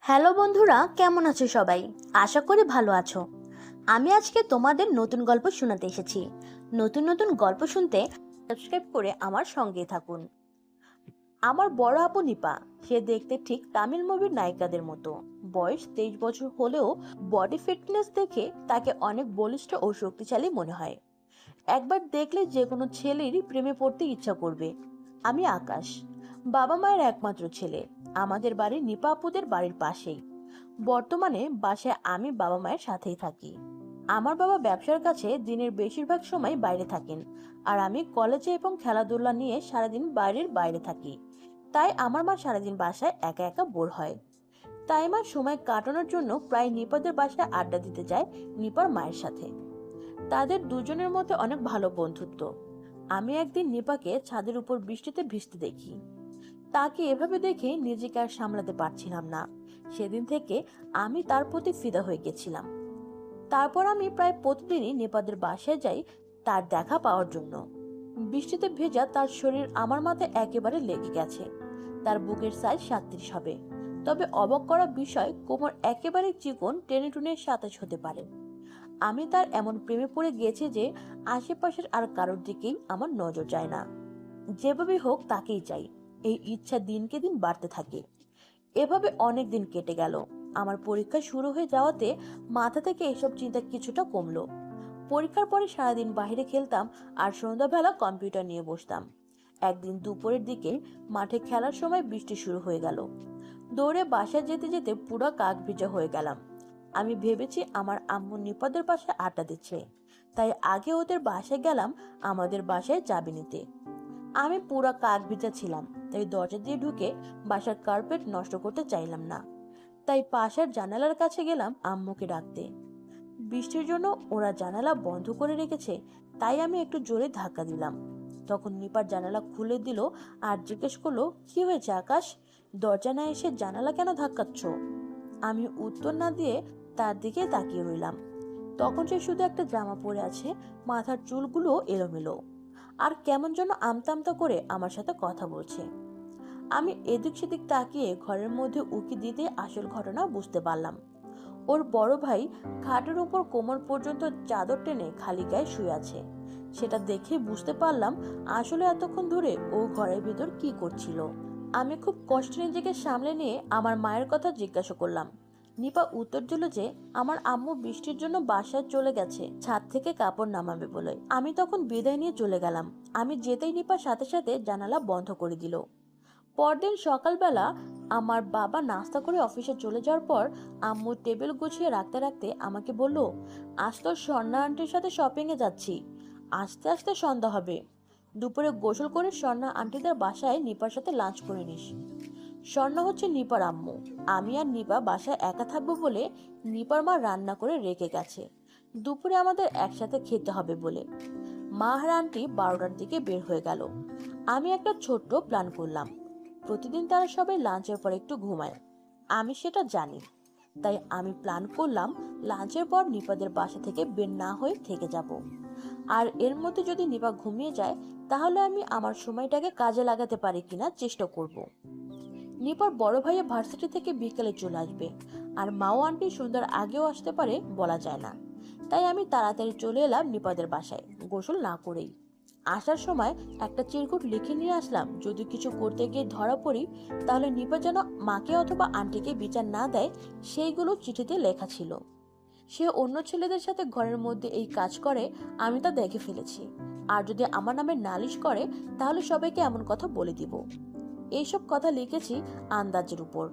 Hello বন্ধুরা, কেমন আছো সবাই? আশা করি ভালো আছো। আমি আজকে তোমাদের নতুন গল্প শোনাতে এসেছি। নতুন নতুন গল্প শুনতে সাবস্ক্রাইব করে আমার সঙ্গে থাকুন। আমার বড় আপু নিপা, সে দেখতে ঠিক তামিল মুভির নায়িকাদের মতো। বয়স 23 বছর হলেও বডি ফিটনেস দেখে তাকে অনেক বলিষ্ঠ ও শক্তিশালী মনে হয়। একবার দেখলে যে কোনো ছেলেরই প্রেমে পড়তে ইচ্ছা করবে। আমি আকাশ, বাবা মায়ের একমাত্র ছেলে। আমাদের বাড়ি নিপা আপুদের বাড়ির পাশেই। বর্তমানে বাসায় আমি বাবা মায়ের সাথেই থাকি। আমার বাবা ব্যবসার কাছে দিনের বেশিরভাগ সময় বাইরে থাকেন, আর আমি কলেজে এবং খেলাধুলা নিয়ে সারাদিন বাইরের বাইরে থাকি। তাই আমার মা সারাদিন বাসায় একা একা বোর হয়। তাই মা সময় কাটানোর জন্য প্রায় নিপাদের বাসায় আড্ডা দিতে যায় নিপার মায়ের সাথে। তাদের দুজনের মধ্যে অনেক ভালো বন্ধুত্ব। আমি একদিন নিপাকে ছাদের উপর বৃষ্টিতে ভিজতে দেখি। তাকে এভাবে দেখে নিজেকে আর সামলাতে পারছিলাম না। সেদিন থেকে আমি তার প্রতি ফিদা হয়ে গেছিলাম। তারপর আমি প্রায় প্রতিদিনই নেপাদের বাসায় যাই তার দেখা পাওয়ার জন্য। বৃষ্টিতে ভেজা তার শরীর আমার মাথায় একেবারে লেগে গেছে। তার বুকের সাইজ 37 হবে। তবে অবাক করা বিষয়, কোমর একেবারে চিকন, টেনে টুনে 27 হতে পারে। আমি তার এমন প্রেমে পড়ে গেছি যে আশেপাশের আর কারোর দিকেই আমার নজর যায় না। যেভাবে হোক তাকেই চাই, এই ইচ্ছা দিনকে দিন বাড়তে থাকে। এভাবে অনেক দিন কেটে গেল। আমার পরীক্ষা শুরু হয়ে যাওয়াতে মাথা থেকে এসব চিন্তা কিছুটা কমলো। পরীক্ষার পরে সারাদিন বাইরে খেলতাম, আর সন্ধ্যাবেলা কম্পিউটার নিয়ে বসতাম। একদিন দুপুরের দিকে মাঠে খেলার সময় বৃষ্টি শুরু হয়ে গেল। দৌড়ে বাসায় যেতে যেতে পুরো কাক ভিজা হয়ে গেলাম। আমি ভেবেছি আমার আম্মু নিপাদের বাসায় আড্ডা দিচ্ছে, তাই আগে ওদের বাসায় গেলাম আমাদের বাসায় চাবি নিতে। আমি পুরো কাক ভিজা ছিলাম, তাই দরজা দিয়ে ঢুকে বাসার কার্পেট নষ্ট করতে চাইলাম না। তাই পাশের জানালার কাছে গেলাম আম্মুকে ডাকতে। বৃষ্টির জন্য ওরা জানালা বন্ধ করে রেখেছে, তাই আমি একটু জোরে ধাক্কা দিলাম। তখন নিপার জানালা খুলে দিল আর জিজ্ঞেস করলো, কি হয়েছে আকাশ? দরজা না এসে জানালা কেন ধাক্কাচ্ছ? আমি উত্তর না দিয়ে তার দিকে তাকিয়ে রইলাম। তখন সে শুধু একটা জামা পরে আছে, মাথার চুলগুলো এলোমেলো, আর কেমন যেন আমতা আমতা করে আমার সাথে কথা বলছে। আমি এদিক সেদিক তাকিয়ে ঘরের মধ্যে উকি দিতে আসল ঘটনা বুঝতে পারলাম। ওর বড় ভাই খাটের উপর কোমর পর্যন্ত চাদর টেনে খালি গায়ে শুয়ে আছে। সেটা দেখে বুঝতে পারলাম আসলে এতক্ষণ ধরে ও ঘরের ভিতর কি করছিল। আমি খুব কষ্টে নিজেকে সামলে নিয়ে আমার মায়ের কথা জিজ্ঞাসা করলাম। নিপা উত্তর দিল যে আমার আম্মু বৃষ্টির জন্য বাসায় চলে গেছে ছাদ থেকে কাপড় নামাবে বলে। আমি তখন বিদায় নিয়ে চলে গেলাম। আমি যেতেই নিপার সাথে সাথে জানালা বন্ধ করে দিল। পরদিন সকালবেলা আমার বাবা নাস্তা করে অফিসে চলে যাওয়ার পর আম্মু টেবিল গুছিয়ে রাখতে রাখতে আমাকে বলল, আজ তো স্বর্ণা আন্টির সাথে শপিং এ যাচ্ছি, আস্তে আস্তে সন্ধ্যা হবে। দুপুরে গোসল করে স্বর্ণা আন্টিদের বাসায় নিপার সাথে লাঞ্চ করে নিস। স্বর্ণা হচ্ছে নিপার আম্মু। আমি আর নিপা বাসায় একা থাকবো বলে নিপার মা রান্না করে রেখে গেছে দুপুরে আমাদের একসাথে খেতে হবে বলে। মা আর আন্টি 12টার দিকে বের হয়ে গেল। আমি একটা ছোট্ট প্ল্যান করলাম। প্রতিদিন তারা সবাই লাঞ্চের পর একটু ঘুমায়, আমি সেটা জানি। তাই আমি প্ল্যান করলাম লাঞ্চের পর নিপাদের বাসা থেকে বের না হয়ে থেকে যাব। আর এর মধ্যে যদি নিপা ঘুমিয়ে যায়, তাহলে আমি আমার সময়টাকে কাজে লাগাতে পারি কিনা চেষ্টা করব। নিপার বড় ভাইয়া ভার্সিটি থেকে বিকেলে চলে আসবে, আর মাও আন্টি সন্ধ্যার আগেও আসতে পারে, বলা যায় না। তাই আমি তাড়াতাড়ি চলে এলাম নিপাদের বাসায়, গোসল না করেই। আসার সময় একটা চিরকুট লিখে নিয়ে আসলাম, যদি কিছু করতে গিয়ে ধরা পড়ি তাহলে নিপা যেন মাকে অথবা আন্টিকে বিচার না দেয়, সেইগুলো চিঠিতে লেখা ছিল। সে অন্য ছেলেদের সাথে ঘরের মধ্যে এই কাজ করে, আমি তা দেখে ফেলেছি। আর যদি আমার নামে নালিশ করে তাহলে সবাইকে এমন কথা বলে দিব। এইসব কথা লিখেছি আন্দাজের উপর।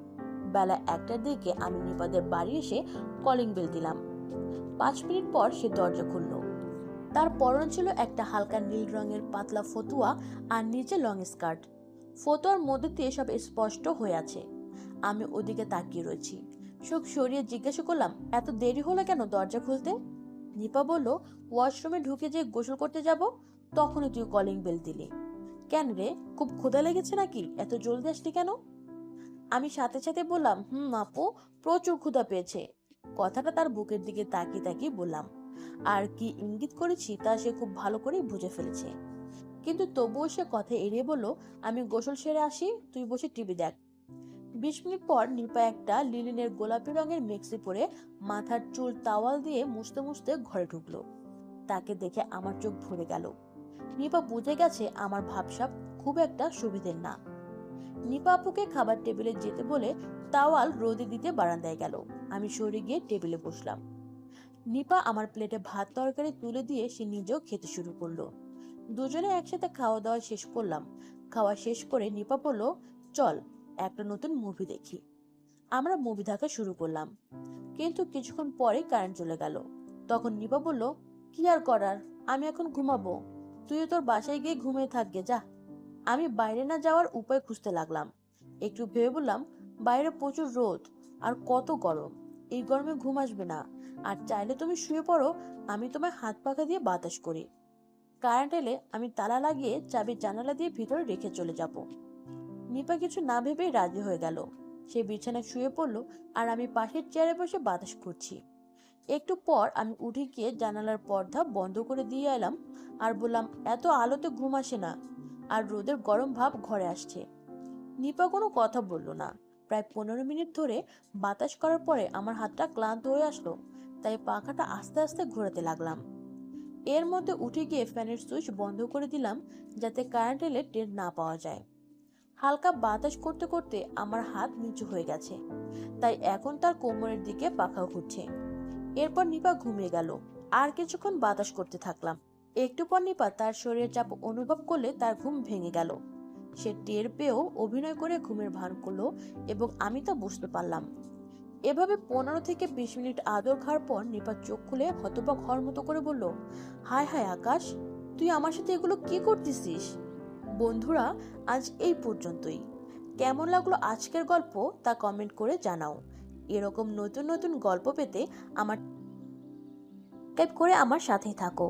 বেলা 1টার দিকে আমি নিপাদের বাড়ি এসে কলিং বেল দিলাম। 5 মিনিট পর সে দরজা খুলল। তার পরনে ছিল একটা হালকা নীল রঙের পাতলা ফতুয়া আর নিচে লং স্কার্ট। ফতুয়ার মধ্যে দিয়ে সব স্পষ্ট হয়ে আছে। আমি ওদিকে তাকিয়ে রয়েছি। চোখ সরিয়ে জিজ্ঞাসা করলাম, এত দেরি হলো কেন দরজা খুলতে? নিপা বলল, ওয়াশরুমে ঢুকে যে গোসল করতে যাব, তখনই তুই কলিং বেল দিলি। কেন রে, খুব ক্ষুধা লেগেছে নাকি? এত জলদি আসলি কেন? আমি সাথে সাথে বললাম, আপু, প্রচুর ক্ষুধা পেয়েছে। কথাটা তার বুকের দিকে তাকিয়ে তাকিয়ে বললাম। আর কি ইঙ্গিত করেছি তা সে খুব ভালো করেই বুঝে ফেলেছে। কিন্তু তবুও সে কথা এড়িয়ে বলল, আমি গোসল সেরে আসি, তুই বসে টিভি দেখ। 20 মিনিট পর নিপা একটা লিনেনের গোলাপি রঙের মেক্সি পরে মাথার চুল তাওয়াল দিয়ে মুছতে মুছতে ঘরে ঢুকলো। তাকে দেখে আমার চোখ ভরে গেল। নিপা বুঝে গেছে আমার ভাবসাব খুব একটা সুবিধের না। নিপা আপুকে খাবার টেবিলে যেতে বলে তাওয়াল রোদে দিতে বারান্দায় গেল। আমি সরে গিয়ে টেবিলে বসলাম। নিপা আমার প্লেটে ভাত তরকারি তুলে দিয়ে সে নিজেও খেতে শুরু করলো। দুজনে একসাথে খাওয়া দাওয়া শেষ করলাম। খাওয়া শেষ করে নিপা বলল, চল একটা নতুন মুভি দেখি। আমরা মুভি দেখা শুরু করলাম, কিন্তু কিছুক্ষণ পরে কারেন্ট চলে গেল। তখন নিপা বলল, কি আর করার, আমি এখন ঘুমাবো, তুইও তোর বাসায় গিয়ে ঘুমিয়ে থাকবে যা। আমি বাইরে না যাওয়ার উপায় খুঁজতে লাগলাম। একটু ভেবে বললাম, বাইরে প্রচুর রোদ আর কত গরম, এই গরমে ঘুম আসবে না। আর চাইলে তুমি শুয়ে পড়ো, আমি তোমায় হাত পাখা দিয়ে বাতাস করি। কারেন্ট এলে আমি তালা লাগিয়ে চাবি জানালা দিয়ে ভিতরে রেখে চলে যাব। নিপা কিছু না ভেবেই রাজি হয়ে গেল। সে বিছানায় শুয়ে পড়লো আর আমি পাশের চেয়ারে বসে বাতাস করছি। একটু পর আমি উঠে গিয়ে জানালার পর্দা বন্ধ করে দিয়ে এলাম আর বললাম, এত আলোতে ঘুম আসে না, আর রোদের গরম ভাব ঘরে আসছে। নিপা কোনো কথা বলল না। প্রায় 15 মিনিট ধরে বাতাস করার পরে আমার হাতটা ক্লান্ত হয়ে আসলো, তাই পাখাটা আস্তে আস্তে ঘোরাতে লাগলাম। এর মধ্যে উঠে গিয়ে ফ্যানের সুইচ বন্ধ করে দিলাম, যাতে কারেন্ট এলে টের না পাওয়া যায়। হালকা বাতাস করতে করতে আমার হাত নিচু হয়ে গেছে, তাই এখন তার কোমরের দিকে পাখা ঘুরছে। এরপর নিপা ঘুমিয়ে গেল। আর কিছুক্ষণ বাতাস করতে থাকলাম। একটু পর নিপা তার শরীরের চাপ অনুভব করলে তার ঘুম ভেঙে গেল। সে টের পেয়েও অভিনয় করে ঘুমের ভান করলো এবং আমি তা বুঝতে পারলাম। এভাবে 15 থেকে 20 মিনিট আদর খাওয়ার পর নিপা চোখ খুলে হতবাক হওয়ার মতো করে বলল, হায় হায় আকাশ, তুই আমার সাথে এগুলো কি করতেছিস? বন্ধুরা, আজ এই পর্যন্তই। কেমন লাগলো আজকের গল্প তা কমেন্ট করে জানাও। এরকম নতুন নতুন গল্প পেতে আমার সাবস্ক্রাইব করে আমার সাথেই থাকো।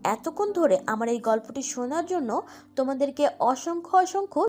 এতক্ষণ ধরে আমার এই গল্পটি শোনার জন্য তোমাদেরকে অসংখ্য অসংখ্য